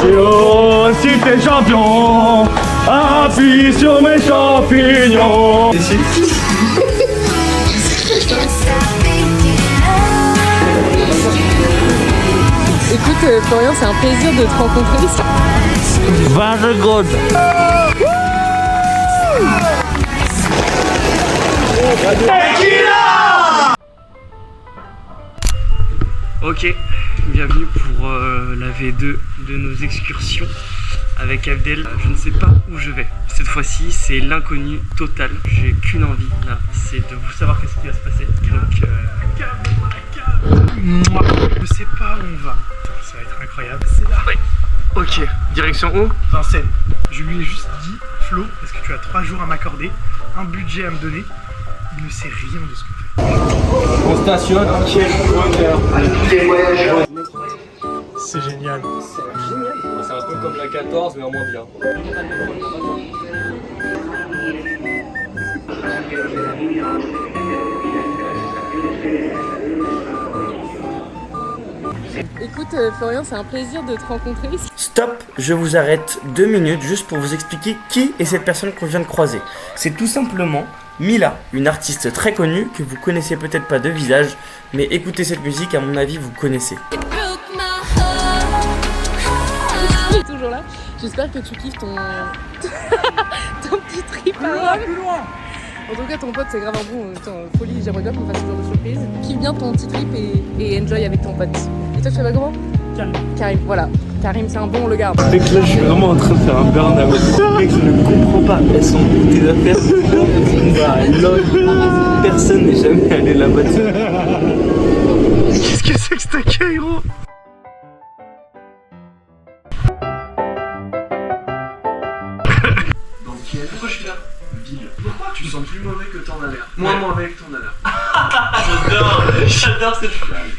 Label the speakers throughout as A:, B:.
A: champion, si t'es champion, appuie sur mes champignons.
B: Écoute Florian, c'est un plaisir de te rencontrer.
A: 20 secondes.
C: Ok, bienvenue pour la V2 de nos excursions avec Abdel. Je ne sais pas où je vais. Cette fois-ci, c'est l'inconnu total. J'ai qu'une envie là, c'est de vous savoir qu'est-ce qui va se passer. Donc, je ne sais pas où on va. Ça va être incroyable. C'est là. Ouais. Ok, direction où? Vincennes. Je lui ai juste dit, Flo, est-ce que tu as 3 jours à m'accorder, un budget à me donner? Il ne sait rien de ce qu'on fait.
A: On stationne.
C: C'est génial.
A: C'est un peu comme la 14 mais en moins bien.
B: Écoute Florian, c'est un plaisir de te rencontrer.
D: Stop, je vous arrête 2 minutes juste pour vous expliquer qui est cette personne qu'on vient de croiser. C'est tout simplement Mila, une artiste très connue que vous connaissez peut-être pas de visage, mais écoutez cette musique, à mon avis vous connaissez.
B: Je suis toujours là. J'espère que tu kiffes ton ton petit trip. Plus loin. En tout cas, ton pote, c'est grave un bon. Folie, j'aimerais bien qu'on fasse ce genre de surprise. Kiffe bien ton petit trip et enjoy avec ton pote. Et toi, tu t'appelles comment? Karim, voilà. Karim, c'est un bon, on le garde.
A: Mec, là, je suis vraiment en train de faire un burn-out. Mec, je ne comprends pas. Elles sont où tes affaires? Personne n'est jamais allé là-bas.
C: Qu'est-ce que c'est que cet accueil, gros? Pourquoi je suis là? Ville. Pourquoi? Tu sens plus mauvais que t'en as l'air. Moins mauvais que t'en as l'air. J'adore cette phrase.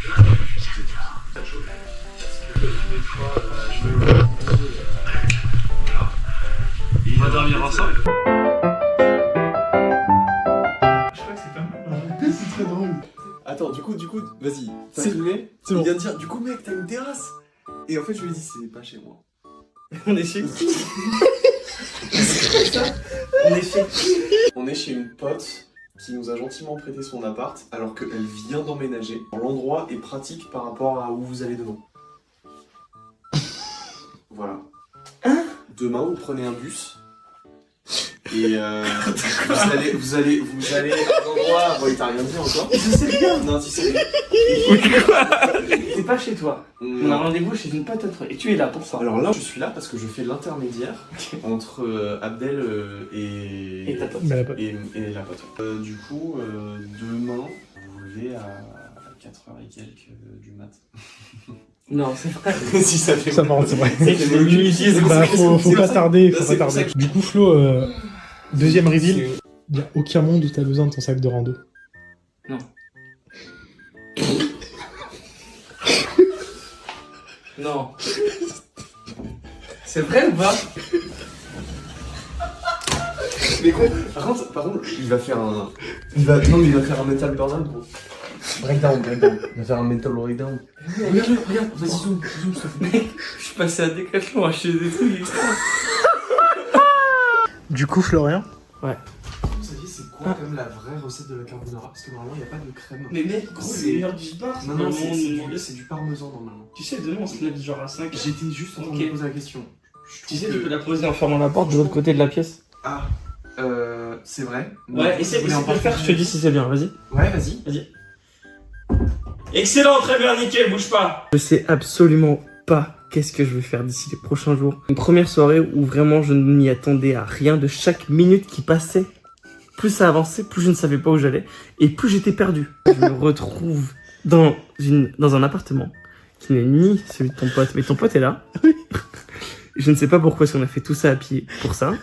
C: Ça chauffe. Parce que des fois, je me voilà. On va dormir ensemble. Je crois que c'est pas mal.
E: C'est très drôle. Attends, du coup, vas-y. C'est bon. Il vient de dire, du coup, mec, t'as une terrasse. Et en fait, je lui ai dit, c'est pas chez moi.
C: On est chez qui?
E: On est chez une pote qui nous a gentiment prêté son appart alors qu'elle vient d'emménager. L'endroit est pratique par rapport à où vous allez demain. Voilà. Demain, vous prenez un bus. Et vous allez à un endroit... Bon, il t'a rien dit encore.
C: Je sais rien.
E: Non, tu sais rien.
C: T'es pas chez toi. On a rendez-vous chez une pote à toi. Et tu es là pour ça.
E: Alors là, je suis là parce que je fais l'intermédiaire entre Abdel et
C: ta pote.
E: Et la pote. Du coup, demain, vous vous levez à 4h et quelques du mat.
C: Non, c'est vrai.
E: Si ça fait...
F: Ça part, c'est vrai.
E: Faut
F: pas tarder,
E: faut pas tarder.
F: Du coup, Flo, deuxième reveal, il n'y a aucun monde où tu as besoin de ton sac de rando.
C: Non. Non. C'est vrai ou pas?
E: Mais gros, par contre, il va faire un... il va faire un metal burn-out, gros. Breakdown. Il va faire un metal breakdown. Regarde, vas-y, zoom, s'il te plaît.
C: Mec, je suis passé à Decathlon acheter des trucs extra.
F: Du coup, Florian,
E: Vous saviez, c'est quoi quand même la vraie recette de la carbonara? Parce que normalement, il n'y a pas de crème.
C: Mais mec, gros, c'est l'heure du bar.
E: Non, c'est du parmesan normalement.
C: Tu sais, demain on se lève genre à 5.
E: J'étais juste en train de me poser la question.
C: Tu sais, tu peux la poser en fermant la porte de l'autre côté de la pièce.
E: Ah, c'est vrai.
C: Ouais, essaie de le faire, je te dis si c'est bien, vas-y.
E: Ouais, vas-y.
C: Excellent, très bien, nickel, bouge pas. Je sais absolument pas qu'est-ce que je vais faire d'ici les prochains jours. Une première soirée où vraiment je ne m'y attendais à rien. De chaque minute qui passait, plus ça avançait, plus je ne savais pas où j'allais et plus j'étais perdu. Je me retrouve dans un appartement qui n'est ni celui de ton pote, mais ton pote est là. Je ne sais pas pourquoi, si on a fait tout ça à pied pour ça.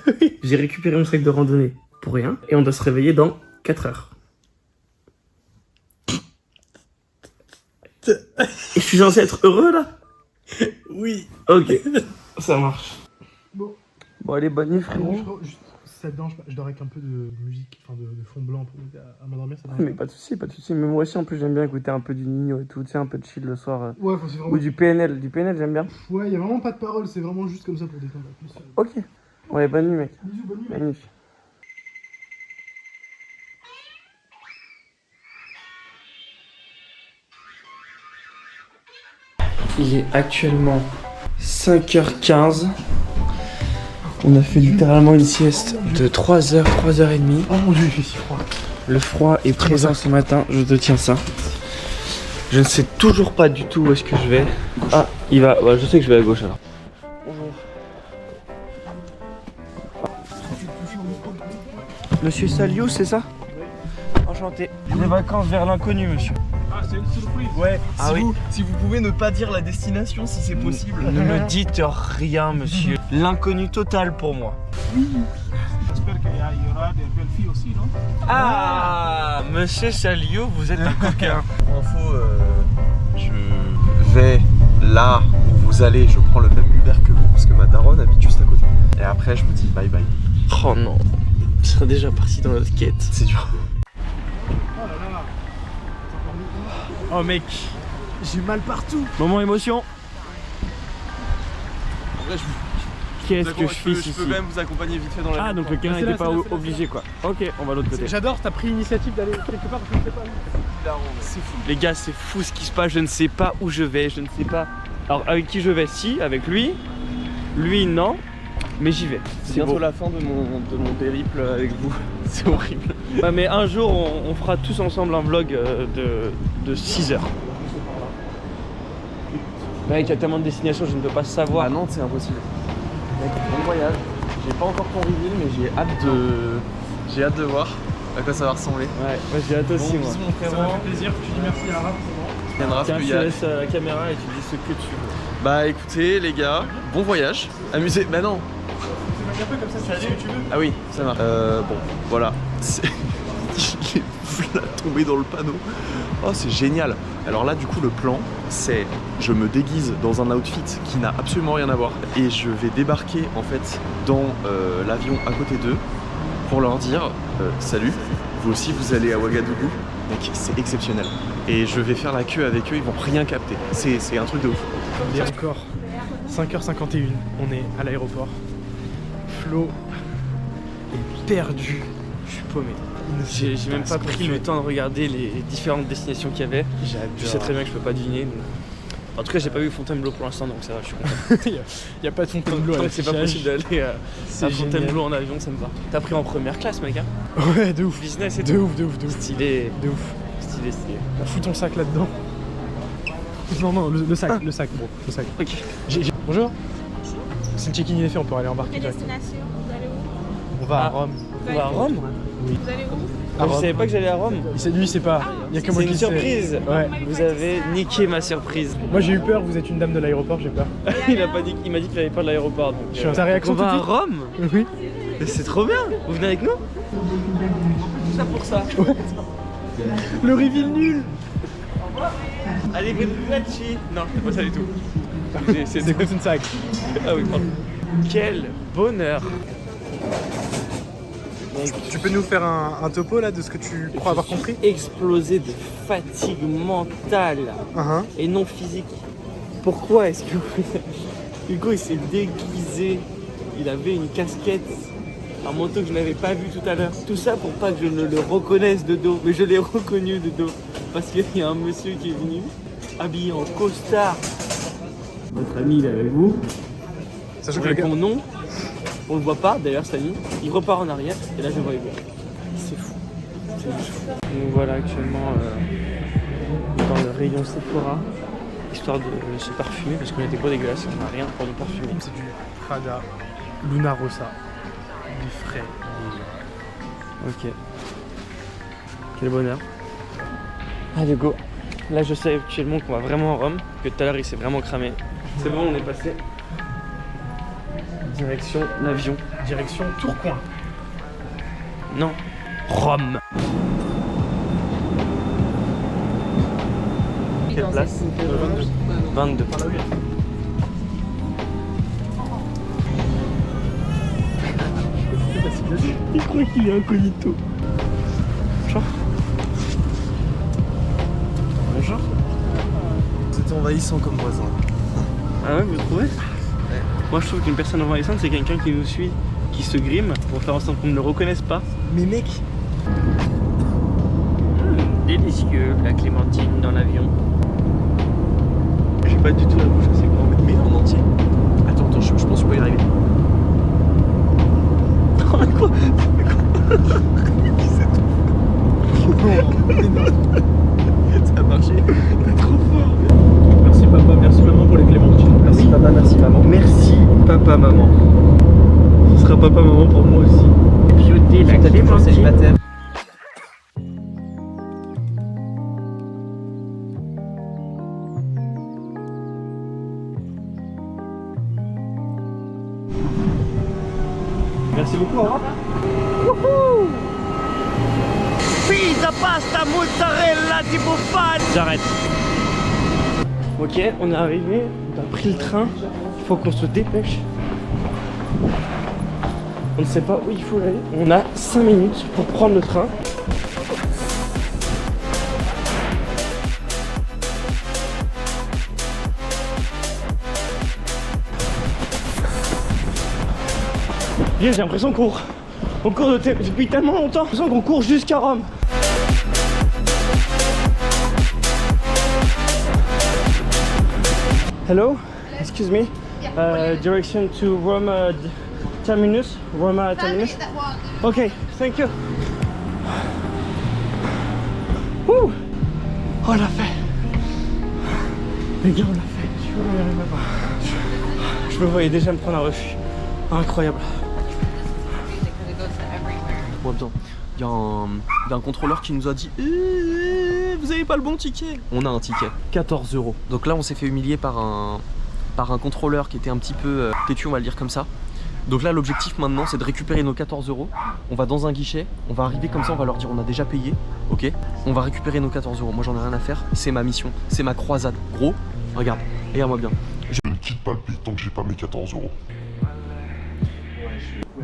C: J'ai récupéré mon sac de randonnée pour rien et on doit se réveiller dans 4 heures. Et je suis censé être heureux là?
F: oui.
C: Ok, ça marche. Bon allez, bonne nuit frérot.
F: ça te dérange pas, je dors avec un peu de musique, enfin de fond blanc pour m'aider à m'endormir, ça te dérange
C: Mais pas de soucis, pas de soucis. Mais moi aussi, en plus, j'aime bien écouter un peu du Nino et tout, tu sais, un peu de chill le soir.
F: pas. Ouais, enfin, c'est vraiment...
C: Ou du PNL. Du PNL, j'aime bien.
F: Ouais, y a vraiment pas de parole, c'est vraiment juste comme ça pour détendre l'atmosphère.
C: Ok. Ouais, bonne nuit, mec.
F: Bisous, bonne nuit.
C: Bonne nuit. Il est actuellement 5h15. On a fait littéralement une sieste de 3h, 3h30.
F: Oh mon dieu, il fait si froid.
C: Le froid est présent ce matin, je te tiens ça. Je ne sais toujours pas du tout où est-ce que je vais. Ah, il va. Ouais, je sais que je vais à gauche alors. Bonjour. Monsieur Saliou, c'est ça? Enchanté. Des vacances vers l'inconnu, monsieur.
A: Ah, c'est une surprise.
C: Ouais. Ah oui.
E: Si vous pouvez ne pas dire la destination si c'est possible.
C: Ne me dites rien, monsieur. L'inconnu total pour moi.
A: J'espère qu'il y aura des belles filles aussi, non?
C: Ah, monsieur Saliou, vous êtes un coquin.
E: Pour info, je vais là où vous allez, je prends le même Uber que vous parce que ma daronne habite juste à côté. Et après, je vous dis bye bye.
C: Oh non. Je serais déjà parti dans notre quête.
E: C'est dur.
F: Oh mec, j'ai mal partout.
C: Moment émotion.
E: En vrai,
C: Qu'est-ce que je fais ici?
E: peux même vous accompagner vite fait dans la
C: Ah, donc le câlin
F: c'est
C: n'était
F: là,
C: pas
F: c'est là, c'est là.
C: obligé quoi. Ok, on va de l'autre côté.
F: J'adore, t'as pris l'initiative d'aller quelque part, je ne sais pas.
C: C'est fou. Les gars, c'est fou ce qui se passe. Je ne sais pas où je vais. Je ne sais pas. Alors, avec qui je vais? Si, avec lui. Lui, non. Mais j'y vais.
E: C'est
C: C'est
E: bientôt
C: beau.
E: la fin de mon périple avec vous. C'est horrible.
C: Ouais, mais un jour, on fera tous ensemble un vlog de 6 heures. Mec, il y a tellement de destinations, je ne peux pas savoir.
E: À Nantes, c'est impossible. Mec, bon voyage. J'ai pas encore ton reveal, mais j'ai hâte de voir à quoi ça va ressembler.
C: Ouais, moi j'ai hâte aussi, moi.
E: Bisous, mon
F: Ça
E: frérot.
F: m'a fait plaisir, tu dis merci à Arabe, c'est bon.
E: Viendra parce
C: Tiens,
E: qu'il
C: je
E: y
C: te
E: a-
C: laisse la caméra et tu dis ce que tu veux.
E: Bah écoutez les gars, bon voyage. Amusez. Bah non.
F: C'est un peu comme ça, tu fais ce que tu veux.
E: Ah oui, ça marche. Bon, voilà. Il est là tombé dans le panneau. Oh, c'est génial. Alors là, du coup, le plan, c'est je me déguise dans un outfit qui n'a absolument rien à voir et je vais débarquer en fait dans l'avion à côté d'eux pour leur dire salut, vous aussi vous allez à Ouagadougou. Mec, c'est exceptionnel. Et je vais faire la queue avec eux, ils vont rien capter. C'est un truc de ouf.
F: Il est encore 5h51, on est à l'aéroport. Flo est perdu. Je suis paumé.
C: J'ai même pas pris le temps de regarder les différentes destinations qu'il y avait. Je sais très bien que je peux pas deviner. donc. En tout cas, j'ai pas vu Fontainebleau pour l'instant, donc ça va, je suis content.
F: Il n'y a pas de Fontainebleau à
C: Tant que c'est pas
F: l'affichage.
C: possible d'aller
F: C'est
C: à Fontainebleau
F: génial.
C: en avion, ça me va. T'as pris en première classe, mec, hein?
F: Ouais, de ouf.
C: Business et
F: De
C: tout.
F: ouf, de ouf, de ouf.
C: Stylé.
F: De ouf.
C: Stylé, stylé.
F: Fous ton sac là-dedans. Non, le sac, le sac, bro, le sac.
C: Ok.
F: Bonjour. C'est le check-in est fait, on peut aller embarquer
G: Quelle
F: direct.
G: destination? Vous allez où?
F: On va à
C: Ah.
F: Rome.
C: On va à Rome?
G: Vous allez où?
C: Ah, je savais pas que j'allais à Rome.
F: Lui, c'est pas. Il y a que moi
C: C'est
F: qui
C: une
F: sais.
C: surprise.
F: Ouais.
C: Vous avez niqué ma surprise.
F: Moi, j'ai eu peur, vous êtes une dame de l'aéroport, j'ai peur.
C: Il a pas dit, il m'a dit qu'il avait peur de l'aéroport. donc,
F: Je suis ta réaction
C: on va
F: tout
C: à
F: de suite
C: Rome?
F: Oui.
C: Mais c'est trop bien. Vous venez avec nous? Tout ça pour ça.
F: Le reveal nul.
C: Allez, Versace. Non, c'est pas ça du tout.
F: C'est quoi une sac?
C: Ah oui, pardon. Quel bonheur.
F: Tu peux nous faire un topo là de ce que tu crois avoir compris?
C: Explosé de fatigue mentale et non physique. Pourquoi est-ce que Hugo il s'est déguisé, il avait une casquette, un manteau que je n'avais pas vu tout à l'heure. Tout ça pour pas que je ne le reconnaisse de dos, mais je l'ai reconnu de dos parce qu'il y a un monsieur qui est venu habillé en costard. Votre ami il est avec vous.
F: Sachant
C: On
F: que le gars.
C: répond non. On le voit pas d'ailleurs Samy. Il repart en arrière et là je vois Hugo. C'est fou. C'est juste fou. Nous voilà actuellement dans le rayon Sephora, histoire de se parfumer parce qu'on était pas dégueulasse, on n'a rien pour nous parfumer.
F: C'est du Prada Luna Rossa. Du frais.
C: Ok. Quel bonheur. Allez go. Là je sais actuellement qu'on va vraiment à Rome, que tout à l'heure il s'est vraiment cramé. C'est bon, on est passé. Direction l'avion.
F: Direction Tourcoing.
C: Non. Rome. Quelle place? 22. Il croit qu'il est incognito. Bonjour. Bonjour.
E: C'est envahissant comme voisin.
C: Ah ouais, vous trouvez? Moi je trouve qu'une personne envahissante c'est quelqu'un qui nous suit, qui se grime pour faire en sorte qu'on ne le reconnaisse pas.
E: Mais mec,
C: Délicieux, la clémentine dans l'avion. J'ai pas du tout la bouche assez grande.
E: mais en entier. Attends, je pense que je peux y arriver.
C: Mais quoi?
E: Ça a marché.
C: T'es trop fort.
F: Merci papa, merci maman pour les clémentines.
C: Merci papa, merci maman. Merci papa, maman. Ce sera papa, maman pour moi aussi. Pioter la clémentine. Merci beaucoup, au revoir. Wouhou! Pizza, pasta, mozzarella, di bufala. J'arrête. Ok, on est arrivé, on a pris le train, il faut qu'on se dépêche. On ne sait pas où il faut aller. On a 5 minutes pour prendre le train. J'ai l'impression qu'on court depuis tellement longtemps. J'ai l'impression qu'on court jusqu'à Rome. Hello, excuse me. Direction to Rome terminus. Roma terminus. Okay, thank you. Ouh. Oh, on l'a fait. Les gars, on l'a fait. Je me voyais déjà me prendre un refus. Incroyable.
E: Bon, attends, il y a un contrôleur qui nous a dit vous avez pas le bon ticket. On a un ticket, 14 €. Donc là on s'est fait humilier par un contrôleur qui était un petit peu têtu, on va le dire comme ça. Donc là l'objectif maintenant c'est de récupérer nos 14 €. On va dans un guichet, on va arriver comme ça, on va leur dire on a déjà payé, ok. On va récupérer nos 14 €. Moi j'en ai rien à faire, c'est ma mission, c'est ma croisade. Gros, regarde-moi bien.
H: Je ne quitte pas le pays tant que j'ai pas mes 14 €.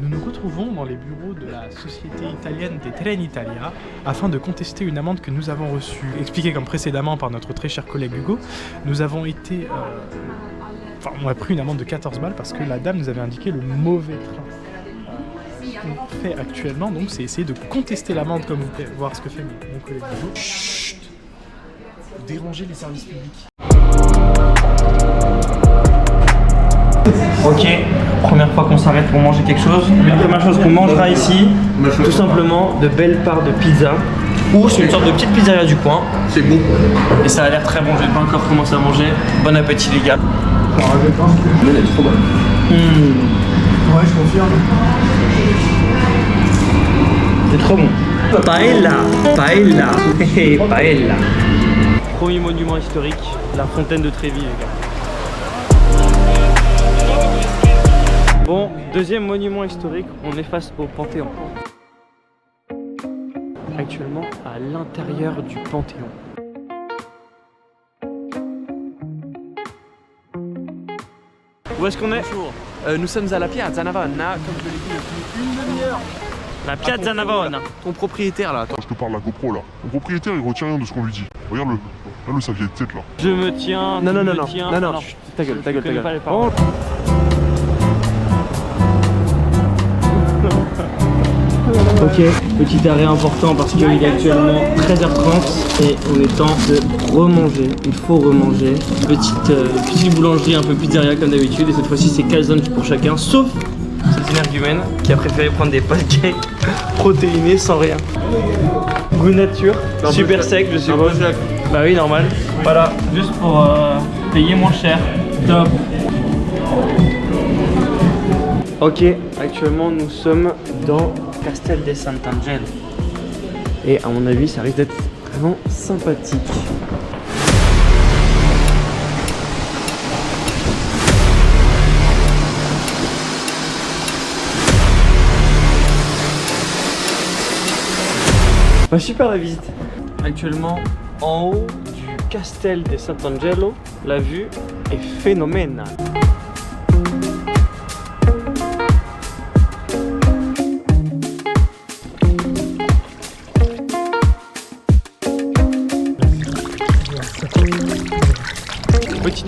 F: Nous nous retrouvons dans les bureaux de la société italienne des Trenitalia afin de contester une amende que nous avons reçue. Expliquée comme précédemment par notre très cher collègue Hugo, nous avons été... on a pris une amende de 14 balles parce que la dame nous avait indiqué le mauvais train. Ce qu'on fait actuellement, donc, c'est essayer de contester l'amende comme vous pouvez voir ce que fait mon collègue Hugo.
E: Chut, vous dérangez les services publics.
C: Ok, première fois qu'on s'arrête pour manger quelque chose. La première chose qu'on mangera ici, tout simplement de belles parts de pizza. Ou c'est une sorte de petite pizzeria du coin. C'est bon. Et ça a l'air très bon, j'ai pas encore commencé à manger. Bon appétit les gars.
E: Elle est trop bonne.
F: Ouais, je confirme.
C: C'est trop bon. Paella, paella, paella. Premier monument historique, la fontaine de Trévi les gars. Bon, deuxième monument historique, on est face au Panthéon. Actuellement à l'intérieur du Panthéon. Où est-ce qu'on est?
E: Bonjour, nous sommes à la Piazza Navona, comme je l'ai dit depuis une demi-heure.
C: La Piazza Navona.
E: Ton propriétaire là, toi.
H: Je te parle de la GoPro là. Mon propriétaire il retient rien de ce qu'on lui dit. Regarde-le. Regarde-le sa vieille tête là.
C: Je me tiens.
E: Non,
C: chut,
E: ta gueule, ta gueule, ta gueule.
C: Pas les paroles. Ok, petit arrêt important parce qu'il est actuellement 13h30 et on est temps de remanger. Il faut remanger. Petite boulangerie, un peu pizzeria comme d'habitude. Et cette fois-ci, c'est calzone pour chacun, sauf cette énergumène qui a préféré prendre des pancakes protéinés sans rien. Goût nature, super sec, je suppose. Bah oui, normal. Voilà, juste pour payer moins cher. Top. Ok, actuellement nous sommes dans Castel de Sant'Angelo. Et à mon avis, ça risque d'être vraiment sympathique. Bah, super la visite. Actuellement en haut du Castel de Sant'Angelo, la vue est phénoménale.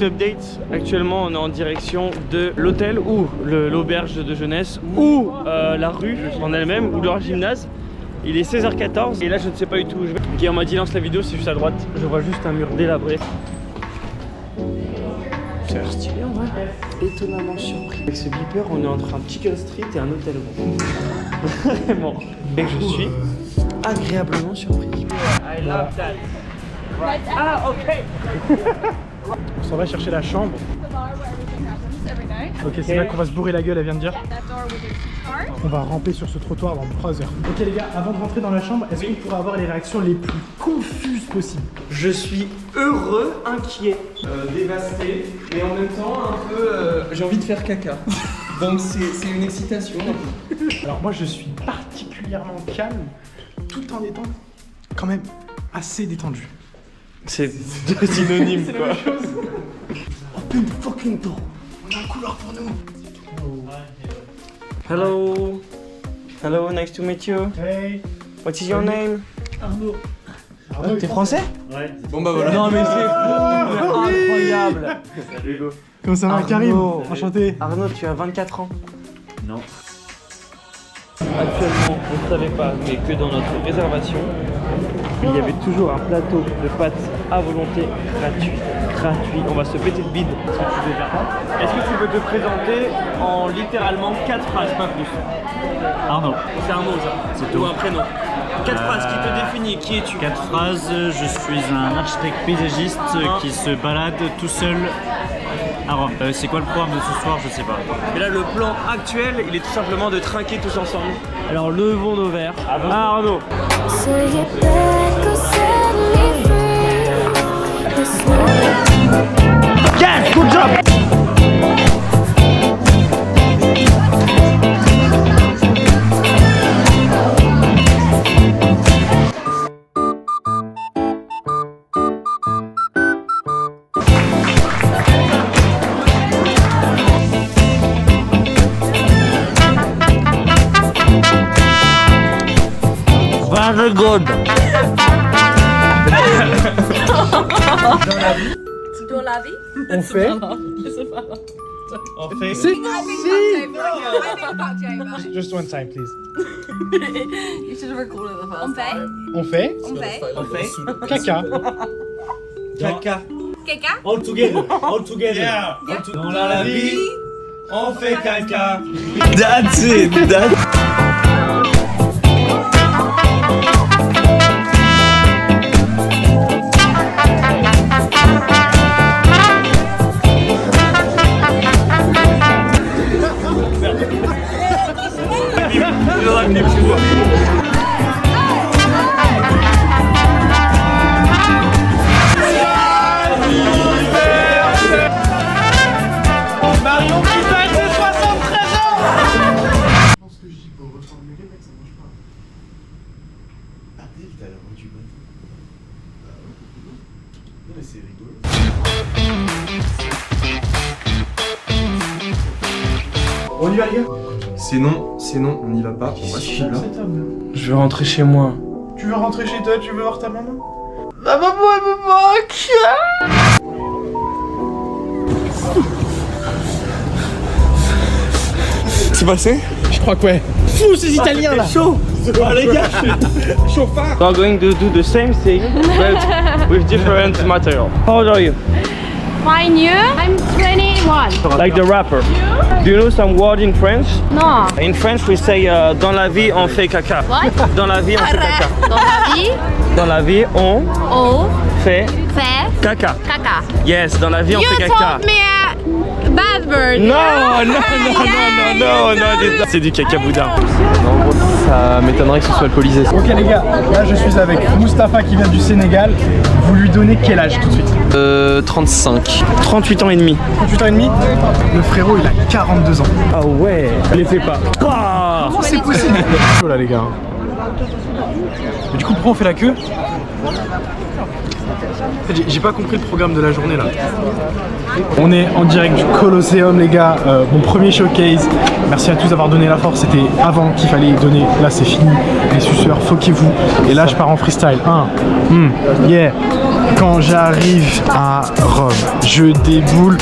C: Petit update, actuellement on est en direction de l'hôtel ou l'auberge de jeunesse ou la rue en elle-même ou leur gymnase. Il est 16h14 et là je ne sais pas du tout où je vais. Ok, on m'a dit lance la vidéo, c'est juste à droite. Je vois juste un mur délabré. Ça a l'air stylé en vrai. Étonnamment surpris. Avec ce beeper, on est entre un Chicken Street et un hôtel. Vraiment. Et que je suis agréablement surpris. I love that. Ah, ok.
F: On s'en va chercher la chambre. Ok, c'est là qu'on va se bourrer la gueule, elle vient de dire. On va ramper sur ce trottoir dans 3 heures. Ok les gars, avant de rentrer dans la chambre, est-ce qu'on pourrait avoir les réactions les plus confuses possibles?
C: Je suis heureux, inquiet, dévasté et en même temps un peu j'ai envie de faire caca. Donc c'est une excitation.
F: Alors moi je suis particulièrement calme tout en étant quand même assez détendu.
C: C'est deux synonymes quoi.
F: La même chose.
C: Open the fucking door. On a un couloir pour nous. Hello. Hello, nice to meet you.
F: Hey.
C: What is your name?
F: Arnaud.
C: T'es français?
A: Ouais. Bon bah voilà.
C: Non mais c'est incroyable.
A: Salut Hugo.
F: Comment ça va
C: Arnaud.
F: Karim? Enchanté.
C: Arnaud, tu as 24 ans.
A: Non.
C: Actuellement, on ne savait pas, mais que dans notre réservation, il y avait toujours un plateau de pâtes à volonté gratuit. On va se péter de bide. Est-ce que tu peux te présenter en littéralement 4 phrases, pas plus?
A: Arnaud.
C: C'est un mot ça, c'est tout un prénom. 4 phrases qui te définit, qui es-tu?
A: 4 phrases, je suis un architecte paysagiste qui se balade tout seul à Rome. C'est quoi le programme de ce soir? Je sais pas.
C: Et là, le plan actuel, il est tout simplement de trinquer tous ensemble. Alors, levons nos verres. Ah, Arnaud. Yes, good job. Very good.
G: Dans la vie?
F: On fait.
C: On fait.
F: Si.
G: Si.
F: Just one time please.
G: You should have recorded the first.
F: On fait.
G: On fait.
C: On fait.
F: Caca.
C: Caca.
G: Caca.
A: All together. All together.
C: Yeah.
A: Dans la vie,
C: On fait caca.
A: that's it.
E: On y va les gars? C'est non, on n'y va pas. Moi je suis là.
C: Je veux rentrer chez moi.
F: Tu veux rentrer chez toi? Tu veux voir ta maman?
C: La maman, elle me manque. C'est passé?
F: Je crois que ouais. Fou ces Italiens là.
C: Chaud. Oh les gars, je suis chauffard. We are going to do the same thing but with different material. How old are you?
I: Fine, you? I'm 21.
C: Like the rapper. Do you know some word in French?
I: No.
C: In French we say dans la vie on fait caca.
I: What?
C: Dans la vie on fait caca.
I: Dans la vie,
C: Dans la vie on
I: on
C: fait
I: fait
C: caca.
I: caca.
C: Yes, dans la vie on
I: You
C: fait caca.
I: told me a bad word.
C: Non, c'est du caca boudin.
E: Ça m'étonnerait que ce soit alcoolisé.
F: Ok les gars, là je suis avec Mustapha qui vient du Sénégal. Vous lui donnez quel âge tout de suite?
E: 35.
C: 38 ans et demi.
F: 38 ans et demi. Le frérot il a 42 ans.
C: Ah ouais, les fais pas. Ah
F: C'est possible. Chaud là les gars. Et du coup pourquoi on fait la queue? En fait, j'ai pas compris le programme de la journée là. On est en direct du Colosseum les gars, mon premier showcase. Merci à tous d'avoir donné la force, c'était avant qu'il fallait donner, là c'est fini. Les suceurs, foquez-vous. Et là je pars en freestyle. 1, yeah. quand j'arrive à Rome, je déboule.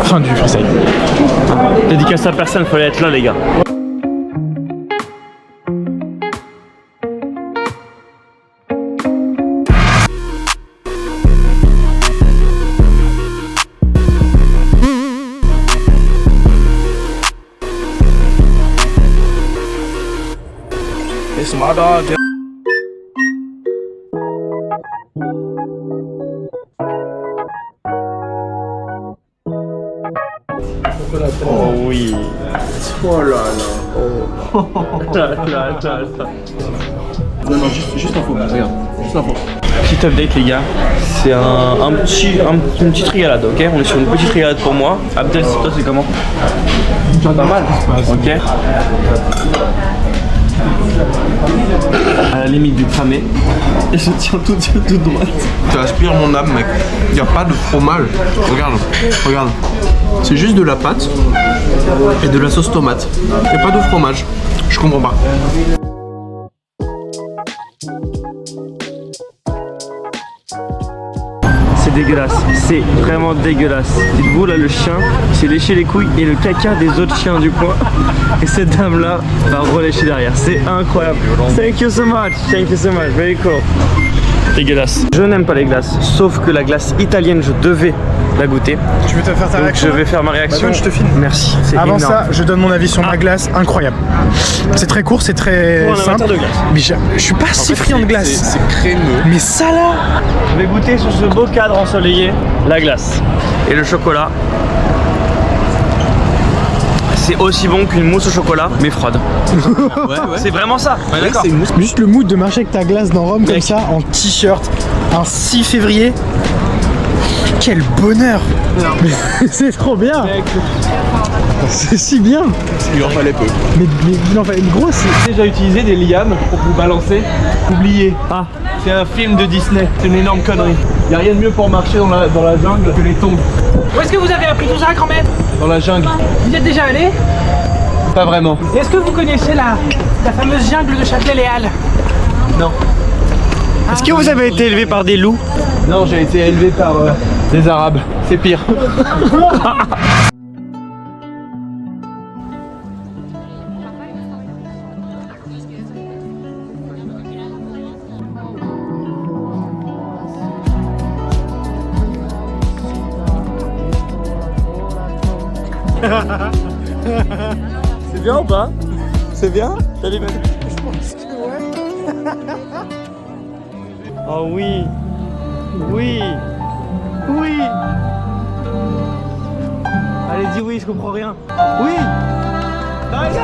F: Fin du freestyle.
D: Dédicace à personne, fallait être là les gars.
C: It's my dog.
D: Oh oui.
C: Oh là là. Non, non, juste info, regarde. Juste info.
D: Petit update les gars, c'est une petite régalade, ok? On est sur une petite régalade pour moi. Abdel, toi c'est comment? Pas mal. Ok. À la limite du cramé. Et je tiens tout droite.
C: Tu aspires mon âme, mec. Y a pas de fromage. Regarde, regarde. C'est juste de la pâte et de la sauce tomate. Y a pas de fromage. Je comprends pas.
D: C'est dégueulasse, c'est vraiment dégueulasse. Dites-vous là, le chien s'est léché les couilles et le caca des autres chiens du coin. Et cette dame là va relécher derrière. C'est incroyable. Thank you so much, very cool. Dégueulasse. Je n'aime pas les glaces, sauf que la glace italienne, je devais la goûter.
F: Tu veux te faire ta
D: Donc
F: réaction?
D: je vais faire ma réaction.
F: Bah, je te filme.
D: Merci.
F: Avant ça, je donne mon avis sur ma glace, incroyable. C'est très court, c'est très
D: Pour un
F: simple.
D: amateur de glace.
F: Mais je suis pas si friand de glace.
C: C'est crémeux.
F: Mais ça là,
D: Je vais goûter sur ce beau cadre ensoleillé la glace. Et le chocolat. C'est aussi bon qu'une mousse au chocolat, mais froide.
C: Ouais.
D: C'est vraiment ça. Ouais, d'accord.
C: C'est une mousse.
F: juste le mood de marcher avec ta glace dans Rome comme ça, en t-shirt, un 6 février. Quel bonheur! C'est trop bien! C'est si bien!
C: Il en fallait peu.
F: Mais non, gros, c'est
C: Déjà utilisé des lianes pour vous balancer. Oubliez. Ah, c'est un film de Disney. C'est une énorme connerie. Y a rien de mieux pour marcher dans la jungle que les tongs.
J: Où est-ce que vous avez appris tout ça, grand-mère?
C: Dans la jungle.
J: Vous y êtes déjà allé?
C: Pas vraiment.
J: Est-ce que vous connaissez la fameuse jungle de Châtelet-Les-Halles?
C: Non.
D: Est-ce que vous avez été élevé par des loups?
C: Non, j'ai été élevé par des Arabes. C'est pire.
D: C'est bien ou pas? C'est bien? T'as les mêmes? Oh oui. Oui. Oui. Allez, dis oui, je comprends rien. Oui. Nice.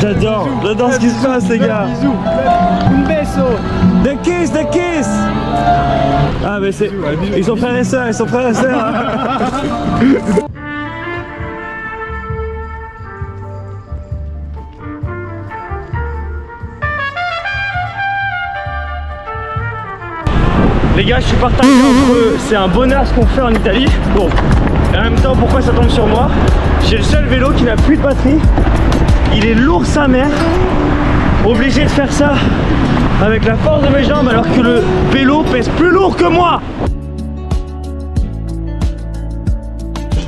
D: J'adore ce qui se passe les gars.
F: bisous, un beso.
D: The kiss. Ah mais c'est... Ils sont frères et sœurs, Les gars, je suis partagé entre eux. C'est un bonheur ce qu'on fait en Italie. Bon, et en même temps, pourquoi ça tombe sur moi? J'ai le seul vélo qui n'a plus de batterie. Il est lourd sa mère. Obligé de faire ça avec la force de mes jambes alors que le vélo pèse plus lourd que moi.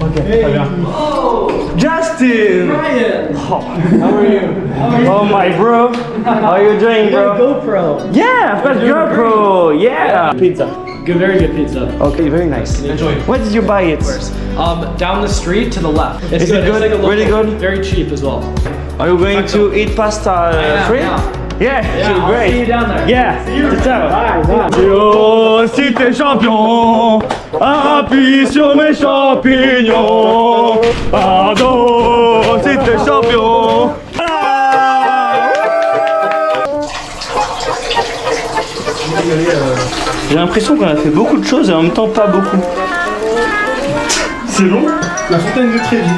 D: Ok, très bien. Justin! Oh. How are you? Oh my bro. How are you doing, bro?
J: GoPro.
D: Yeah, I've got GoPro. Yeah. Pizza.
J: Good, very good pizza.
D: Okay, very nice.
J: Enjoy.
D: Where did you buy it?
J: Down the street to the left. It's
D: Is it good?
J: It's like a
D: Really
J: local,
D: good?
J: Very cheap as well.
D: Are you going to eat pasta free? Yeah,
J: I'll
D: great.
J: see you down there.
D: Yeah, Yo, si t'es champion, appuie sur mes champignons. Pardon, si t'es champion. J'ai l'impression qu'on a fait beaucoup de choses et en même temps pas beaucoup. C'est long.
F: La fontaine de Trévi.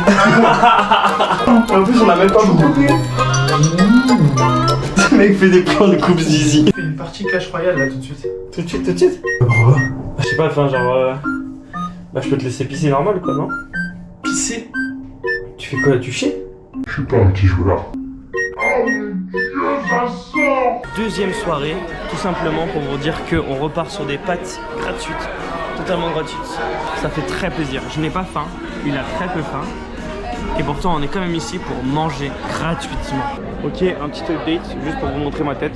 D: En plus on a même pas beaucoup. Le mec fait des plans de coupe zizi.
F: On fait une partie Clash Royale là tout de suite.
D: Tout de suite Je sais pas, enfin genre... Bah je peux te laisser pisser normal quoi, non?
F: Pisser.
D: Tu fais quoi? Tu chies?
H: Je sais pas à qui je veux là. Oh mon Dieu, ça sort!
D: Deuxième soirée, tout simplement pour vous dire qu'on repart sur des pâtes gratuites, totalement gratuites. Ça fait très plaisir. Je n'ai pas faim, il a très peu faim. Et pourtant on est quand même ici pour manger gratuitement. Ok, un petit update juste pour vous montrer ma tête.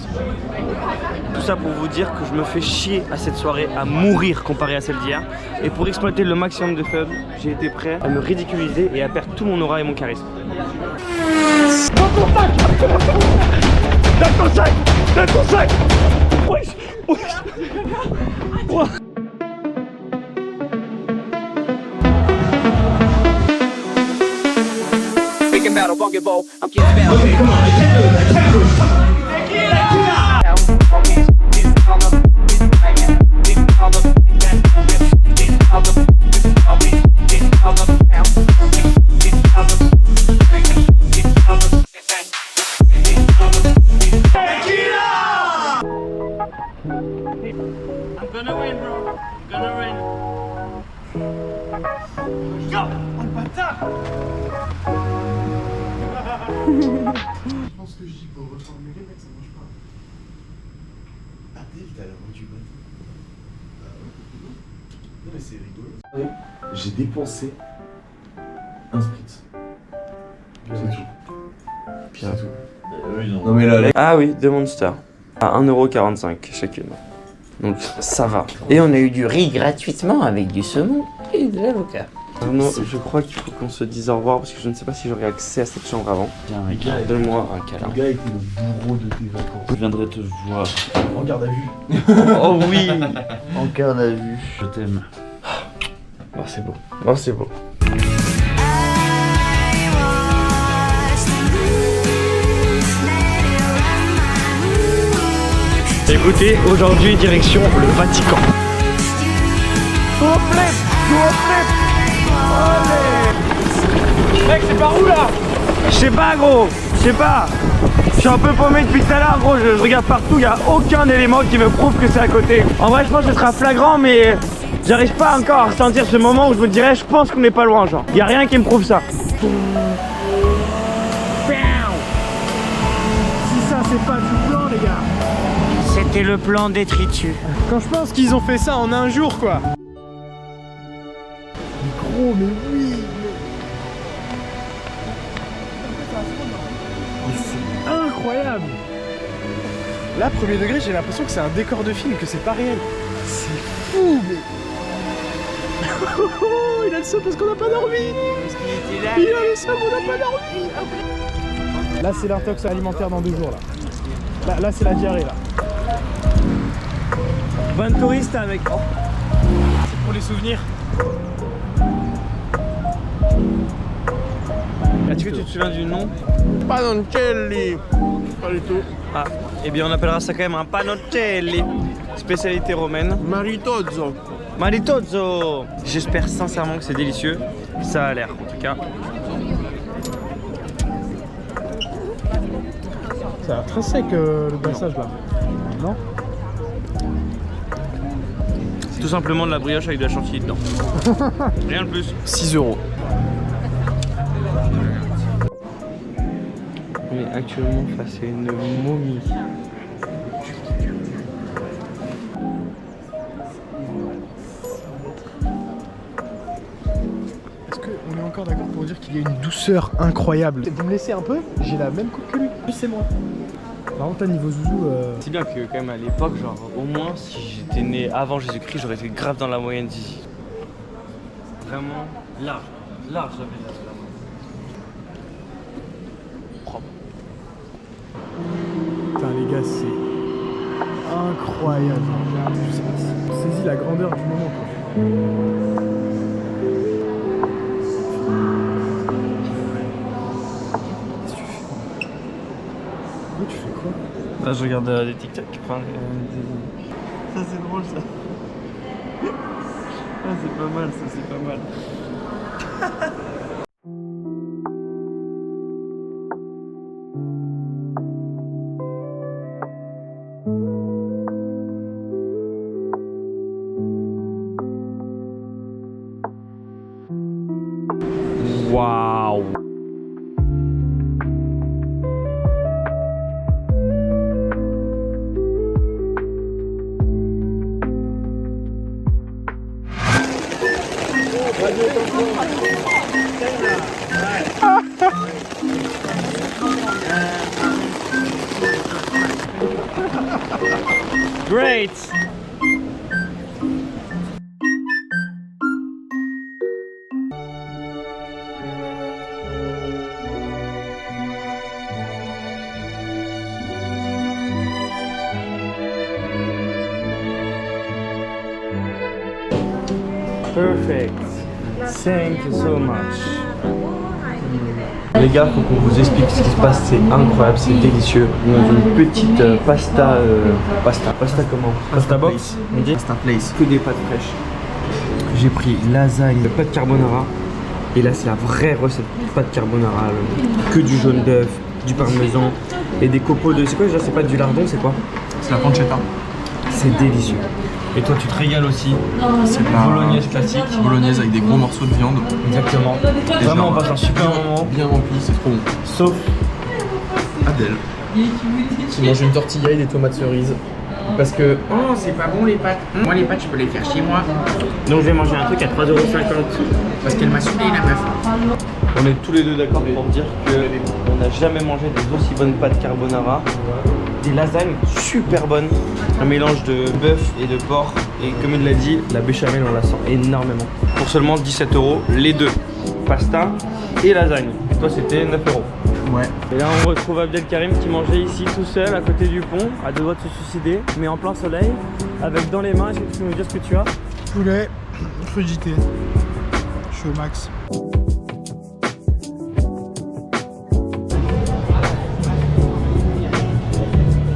D: Tout ça pour vous dire que je me fais chier à cette soirée, à mourir comparé à celle d'hier. Et pour exploiter le maximum de fun, j'ai été prêt à me ridiculiser et à perdre tout mon aura et mon charisme. Donne ton sac! Donne ton sac! Wesh! Wesh!
A: I'm gonna win, bro. I'm gonna win. Yo, oh bâtard.
H: Je pense que je dis pour reformuler, mec, ça marche pas. Adèle, t'as la voix du bateau. Non, mais c'est rigolo. J'ai dépensé un spritz. C'est tout.
D: Bien.
H: C'est tout. Non, mais là,
D: Ah oui, deux Monster. À 1,45€ chacune. Donc ça va. Et on a eu du riz gratuitement avec du saumon et de l'avocat. Non, je crois qu'il faut qu'on se dise au revoir parce que je ne sais pas si j'aurai accès à cette chambre avant.
A: Viens,
D: Donne-moi un câlin.
H: le gars était le bourreau de tes vacances.
A: je viendrai te voir.
H: En garde à vue.
D: Oh oui.
A: En garde à vue. Je t'aime.
D: Oh c'est beau. Oh c'est beau. Écoutez, aujourd'hui direction le Vatican.
F: Mec, c'est par où là?
D: Je sais pas gros, je sais pas. Je suis un peu paumé depuis tout à l'heure gros, je regarde partout, il a aucun élément qui me prouve que c'est à côté. En vrai je pense que ce sera flagrant mais j'arrive pas encore à ressentir ce moment où je me dirais je pense qu'on n'est pas loin genre. Y a rien qui me prouve ça.
F: Si ça, c'est pas du plan, les gars.
D: C'était le plan détritus.
F: Quand je pense qu'ils ont fait ça en un jour, quoi. Gros, mais oui. C'est incroyable. Là, premier degré, j'ai l'impression que c'est un décor de film, que c'est pas réel. C'est fou, mais... il a le seum parce qu'on n'a pas dormi. Il a le seum, on n'a pas dormi. Là, c'est l'intox alimentaire dans 2 jours, là. Là, c'est la diarrhée, là.
D: Bonne touriste avec. Oh.
F: C'est pour les souvenirs.
D: Est-ce que tu te souviens du nom?
H: Panoncelli. Pas du tout.
D: Ah, eh bien on appellera ça quand même un panoncelli. Spécialité romaine.
H: Maritozzo.
D: Maritozzo. J'espère sincèrement que c'est délicieux. Ça a l'air en tout cas.
F: Ça a l'air très sec le passage là. Non?
D: C'est tout simplement de la brioche avec de la chantilly dedans. Rien de plus.
F: 6 €.
D: On est actuellement face à une momie.
F: Est-ce qu'on est encore d'accord pour dire qu'il y a une douceur incroyable? Vous me laissez un peu? J'ai la même coupe que lui. Plus c'est moi. Par contre, à niveau zouzou.
D: C'est bien que quand même à l'époque, genre au moins si j'étais né avant Jésus-Christ, j'aurais été grave dans la moyenne d'ici. Vraiment large, large la ville. Propre.
F: Putain les gars, c'est incroyable. Je sais pas si on saisit la grandeur du moment quoi. Tu fais quoi?
D: Là je regarde des TikTok, enfin Ça c'est drôle ça. Ah c'est pas mal ça, c'est pas mal. Waouh.
A: Great!
D: Perfect. Thank you so much. Les gars, faut qu'on vous explique ce qui se passe, c'est incroyable, c'est délicieux. On a une petite pasta comment? Pasta box, on dit? Pasta place. Que des pâtes fraîches. J'ai pris lasagne, pâte carbonara. Et là, c'est la vraie recette pâte carbonara. Que du jaune d'œuf, du parmesan et des copeaux de... C'est quoi déjà? C'est pas du lardon, c'est quoi?
E: C'est la pancetta.
D: C'est délicieux. Et toi, tu te régales aussi.
E: C'est la
D: bolognaise classique.
E: Bolognaise avec des gros morceaux de viande.
D: Exactement. Vraiment, on passe un super moment.
E: Bien rempli, c'est trop bon.
D: Sauf
E: Adèle.
D: qui mange une tortilla et des tomates cerises. Parce que...
J: Oh, c'est pas bon les pâtes. Moi, les pâtes, je peux les faire chez moi.
D: Donc je vais manger un truc à 3,50 €.
J: Parce qu'elle m'a saoulé, la meuf.
D: On est tous les deux d'accord pour dire qu'on n'a jamais mangé des aussi bonnes pâtes carbonara. Des lasagnes super bonnes. Un mélange de bœuf et de porc. Et comme il l'a dit, la béchamel, on la sent énormément. Pour seulement 17 €, les deux. Pasta et lasagne. Toi, c'était 9 €.
E: Ouais.
D: Et là, on retrouve Abdelkarim qui mangeait ici tout seul à côté du pont, à deux doigts de se suicider, mais en plein soleil, avec dans les mains. Est-ce que tu peux nous dire ce que tu as?
F: Poulet, crudité. Je suis au max.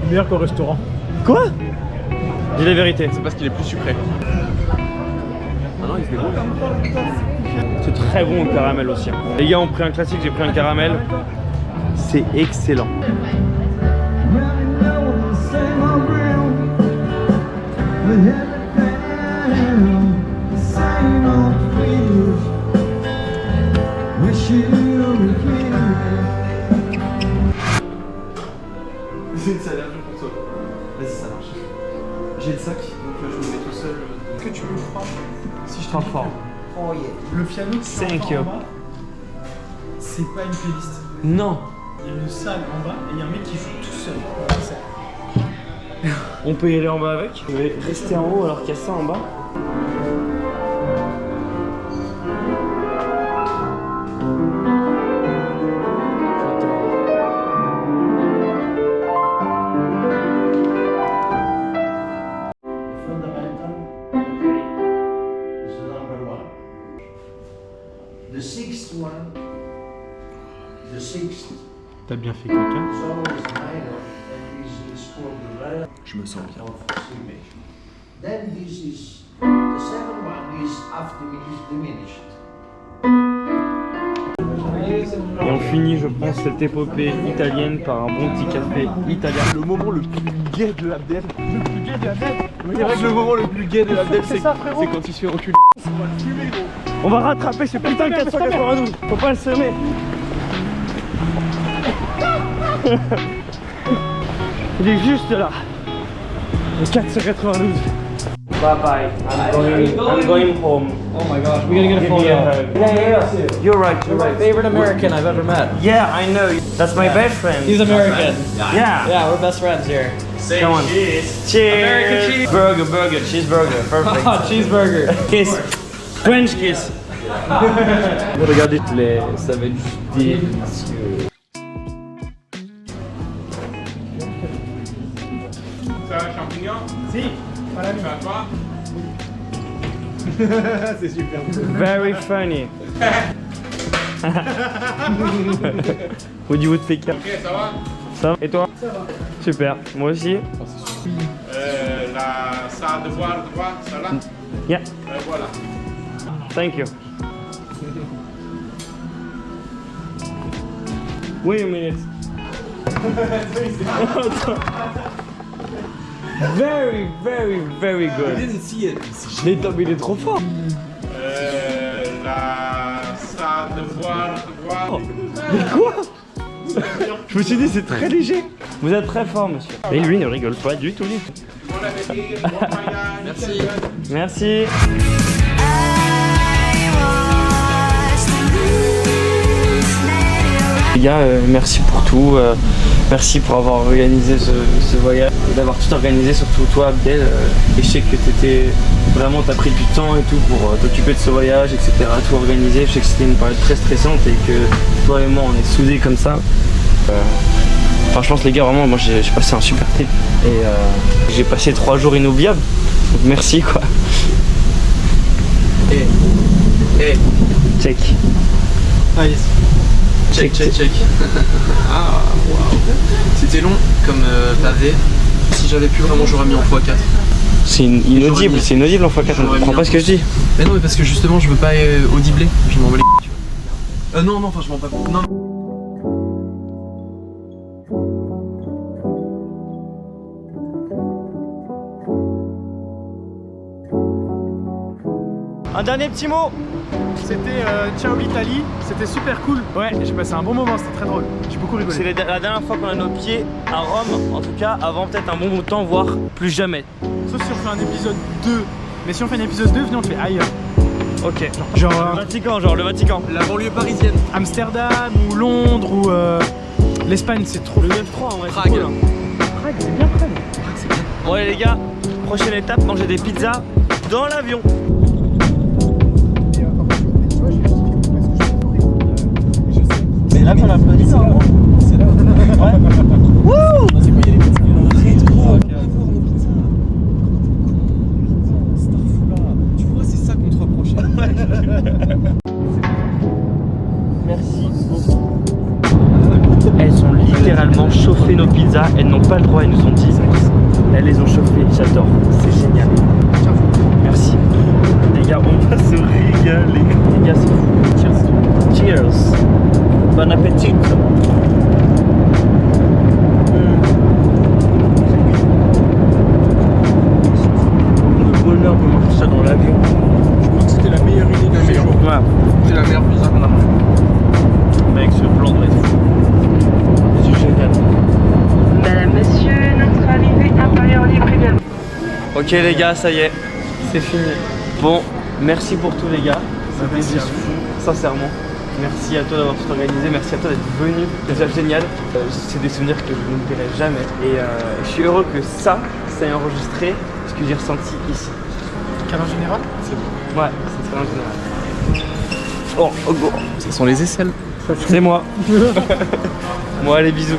F: Meilleur qu'au restaurant.
D: Quoi? Dis la vérité.
E: C'est parce qu'il est plus sucré. Ah non, il se débrouille.
D: C'est très bon au caramel aussi. Les gars ont pris un classique, j'ai pris un caramel. C'est excellent.
E: C'est une salade pour toi. Vas-y, ça marche. J'ai le sac, donc je me mets tout seul.
F: Est-ce que tu veux froid?
D: Si je t'en fort.
F: Oh yeah. Le piano qui est
D: Thank you.
F: en bas, c'est pas une playlist.
D: Non.
F: Il y a une salle en bas et il y a un mec qui joue tout seul. Voilà, ça.
D: On peut y aller en bas avec. Je vais rester en haut alors qu'il y a ça en bas.
K: The sixth one, the sixth,
F: T'as bien fait caca.
K: is always minor, and is called the rare
E: Je me sens bien.
K: of summation. Then this is, the second one is half diminished.
D: Et on finit, je pense, cette épopée italienne par un bon petit café italien.
E: Le moment le plus gai de l'Abdel. Le plus gai de l'Abdel. C'est vrai que le moment le plus gai de l'Abdel, c'est quand il se fait reculer.
D: On va rattraper ce putain de 492. Faut pas le semer. Il est juste là. Le 492. Bye bye. I'm going home.
A: Oh my gosh, we gotta get a photo.
D: Yeah. You're right. You're right.
A: Favorite American I've ever met.
D: Yeah, I know. That's my best friend.
A: He's American.
D: Yeah.
A: Yeah, we're best friends here.
D: Come on.
A: Cheers.
D: Cheers.
A: American cheese.
D: Burger, cheeseburger. Perfect.
A: Cheeseburger.
D: Kiss. French kiss. Regardez, ça va être juste délicieux.
F: Ça va, champignon? Si. Pas la nuit. Ça va? C'est super.
D: Very funny. Woody Woodpecker.
F: Ok, ça va?
D: Ça va? Et toi? Ça va. Super. Moi aussi.
F: La salle de voir droit, ça là?
D: Yeah.
F: Voilà.
D: Thank you. Wait a minute. Very, very, very good.
E: I didn't see it.
D: Mais il est trop fort.
F: La salle de voir droit.
D: Mais quoi? Je me suis dit c'est très léger. Vous êtes très fort, monsieur. Et lui ne rigole pas du tout.
F: Merci.
D: Merci.
I: I want
D: Les gars, merci pour tout. Merci pour avoir organisé ce voyage, d'avoir tout organisé, surtout toi Abdel. Et je sais que t'as pris du temps et tout pour t'occuper de ce voyage, etc. Tout organisé. Je sais que c'était une période très stressante et que toi et moi on est soudés comme ça. Enfin, je pense les gars, vraiment, moi j'ai passé un super trip et j'ai passé 3 jours inoubliables. Donc merci quoi. Check.
C: Ah yes. Check. Ah, waouh. C'était long comme pavé. Si j'avais pu, vraiment, j'aurais mis en x4.
D: C'est inaudible en x4, on comprend pas ce que je dis.
C: Mais non, mais parce que justement, je veux pas audibler. Je m'en bats les couilles, tu vois. Non, enfin, je m'en bats pas. Non.
D: Un dernier petit mot.
F: C'était ciao l'Italie, c'était super cool. Ouais, j'ai passé un bon moment, c'était très drôle. J'ai beaucoup rigolé.
D: C'est la dernière fois qu'on a nos pieds à Rome, en tout cas avant peut-être un bon bout de temps, voire plus jamais.
F: Sauf si on fait un épisode 2. Mais si on fait un épisode 2, venez on le fait ailleurs.
D: Ok.
F: Genre
D: le Vatican.
C: La banlieue parisienne.
F: Amsterdam ou Londres ou l'Espagne, c'est trop.
D: Le 9-3 en vrai.
C: Prague.
D: Cool, hein.
F: Prague, c'est bien Prague.
D: Bon allez les gars, prochaine étape, manger des pizzas dans l'avion.
C: C'est là qu'on applaudit, normalement. C'est là. Ouais. Wouh! C'est quoi, il y a les pizzas tu vois, c'est ça qu'on te reprochait.
D: Merci beaucoup. Elles ont littéralement chauffé nos pizzas, elles n'ont pas le droit, elles nous ont dit. Elles les ont chauffées, j'adore, c'est génial. Merci. Les gars, on va se régaler. Les gars, c'est fou. Cheers. Cheers. Bon appétit. Le bonheur de manger ça dans l'avion.
C: Je crois que c'était la meilleure idée de mes jours.
D: Ouais.
C: C'est la meilleure pizza qu'on a mangée.
D: Mec, ce plan doit être fou. C'est génial.
I: Madame, monsieur, notre arrivée intérieure libre également.
D: Ok les gars, ça y est, c'est fini. Bon, merci pour tout les gars. C'était juste fou, sincèrement. Merci à toi d'avoir tout organisé, merci à toi d'être venu. C'est déjà génial. C'est des souvenirs que je n'oublierai jamais. Et je suis heureux que ça ait enregistré ce que j'ai ressenti ici.
F: Câlin général, c'est bon.
D: Ouais, c'est très général. Oh, go.
C: Ce sont les aisselles.
D: C'est moi. Moi, allez, bisous.